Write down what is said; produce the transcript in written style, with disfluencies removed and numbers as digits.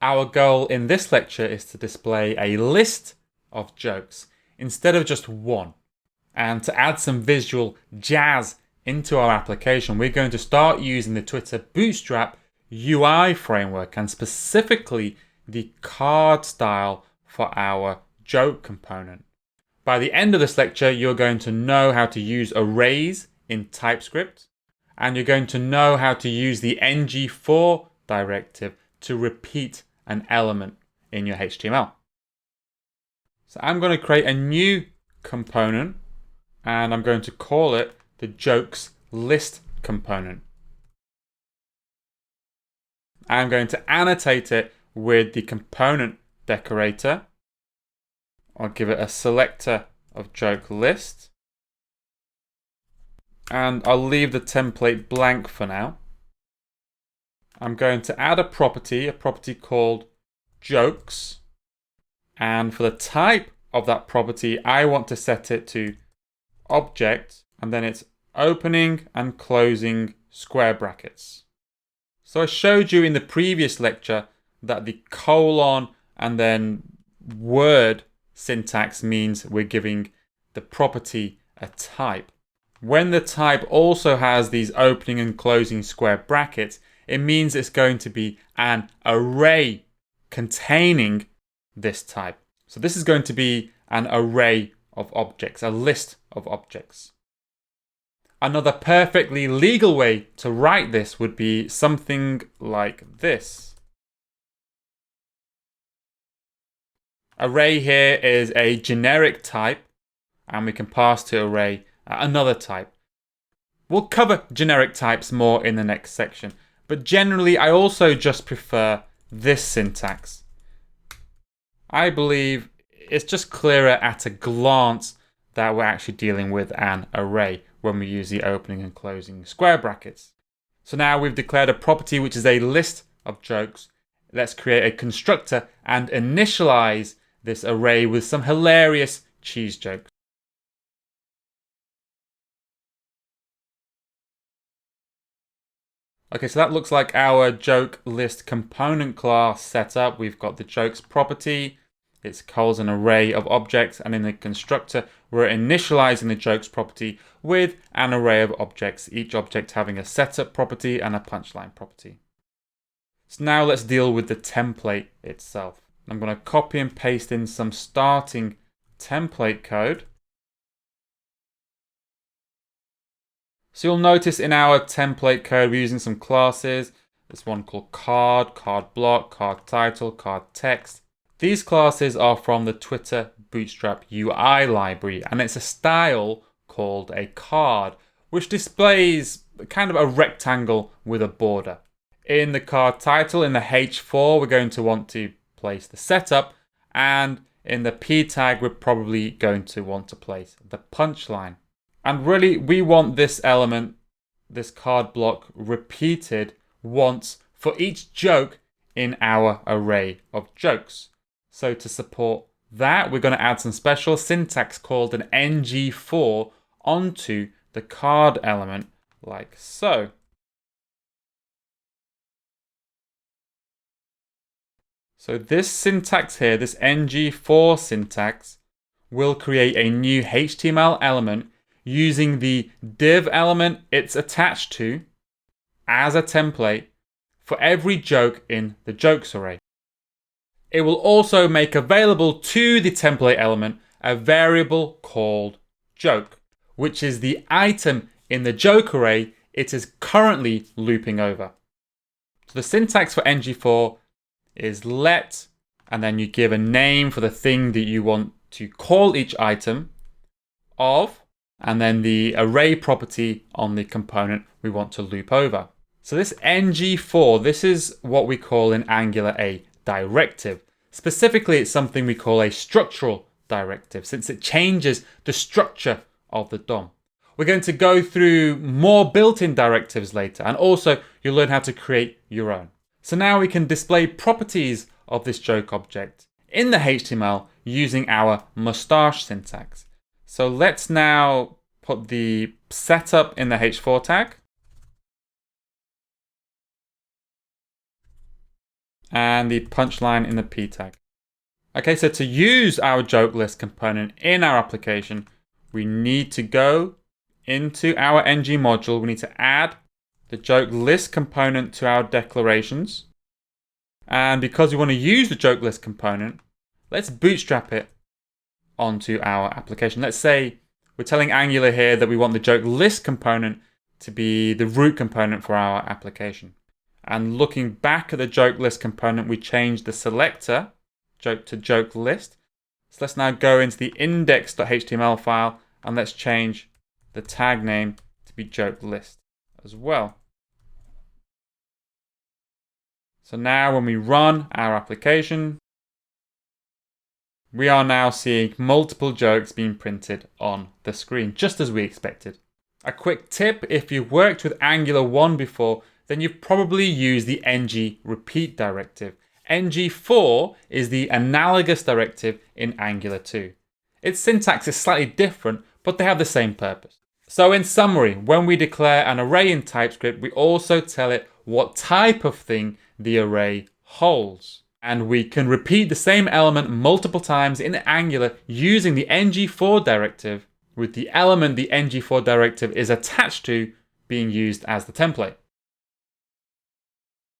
Our goal in this lecture is to display a list of jokes instead of just one. And to add some visual jazz into our application, we're going to start using the Twitter Bootstrap UI framework and specifically the card style for our joke component. By the end of this lecture, you're going to know how to use arrays in TypeScript, and you're going to know how to use the ng-for directive to repeat an element in your HTML. So I'm going to create a new component, and I'm going to call it the jokes list component. I'm going to annotate it with the component decorator. I'll give it a selector of joke list. And I'll leave the template blank for now. I'm going to add a property called jokes. And for the type of that property, I want to set it to object, and then it's opening and closing square brackets. So I showed you in the previous lecture that the colon and then word syntax means we're giving the property a type. When the type also has these opening and closing square brackets, it means it's going to be an array containing this type. So this is going to be an array of objects, a list of objects. Another perfectly legal way to write this would be something like this. Array here is a generic type, and we can pass to array another type. We'll cover generic types more in the next section, but generally I also just prefer this syntax. I believe it's just clearer at a glance that we're actually dealing with an array when we use the opening and closing square brackets. So now we've declared a property which is a list of jokes. Let's create a constructor and initialize this array with some hilarious cheese jokes. Okay, so that looks like our joke list component class set up. We've got the jokes property. It calls an array of objects, and in the constructor, we're initializing the jokes property with an array of objects, each object having a setup property and a punchline property. So now let's deal with the template itself. I'm going to copy and paste in some starting template code. So you'll notice in our template code we're using some classes. There's one called card, card block, card title, card text. These classes are from the Twitter Bootstrap UI library, and it's a style called a card, which displays kind of a rectangle with a border. In the card title, in the H4, we're going to want to place the setup, and in the P tag, we're probably going to want to place the punchline. And really, we want this element, this card block, repeated once for each joke in our array of jokes. So to support that, we're going to add some special syntax called an ng-for onto the card element, like so. So this syntax here, this ng-for syntax, will create a new HTML element using the div element it's attached to as a template for every joke in the jokes array. It will also make available to the template element a variable called joke, which is the item in the joke array it is currently looping over. So the syntax for ng-for is let, and then you give a name for the thing that you want to call each item of, and then the array property on the component we want to loop over. So this ng-for, this is what we call in Angular a directive. Specifically, it's something we call a structural directive, since it changes the structure of the DOM. We're going to go through more built-in directives later, and also you'll learn how to create your own. So now we can display properties of this joke object in the HTML using our mustache syntax. So let's now put the setup in the h4 tag. and the punchline in the p tag. Okay, so to use our joke list component in our application, we need to go into our ng module. We need to add the joke list component to our declarations. And because we want to use the joke list component, let's bootstrap it onto our application. Let's say we're telling Angular here that we want the joke list component to be the root component for our application. And looking back at the joke list component, we changed the selector joke to joke list. So let's now go into the index.html file and let's change the tag name to be joke list as well. So now when we run our application, we are now seeing multiple jokes being printed on the screen, just as we expected. A quick tip, if you've worked with Angular 1 before, then you've probably used the ng repeat directive. ng4 is the analogous directive in Angular 2. Its syntax is slightly different, but they have the same purpose. So in summary, when we declare an array in TypeScript, we also tell it what type of thing the array holds. And we can repeat the same element multiple times in Angular using the ng4 directive, with the element the ng4 directive is attached to being used as the template.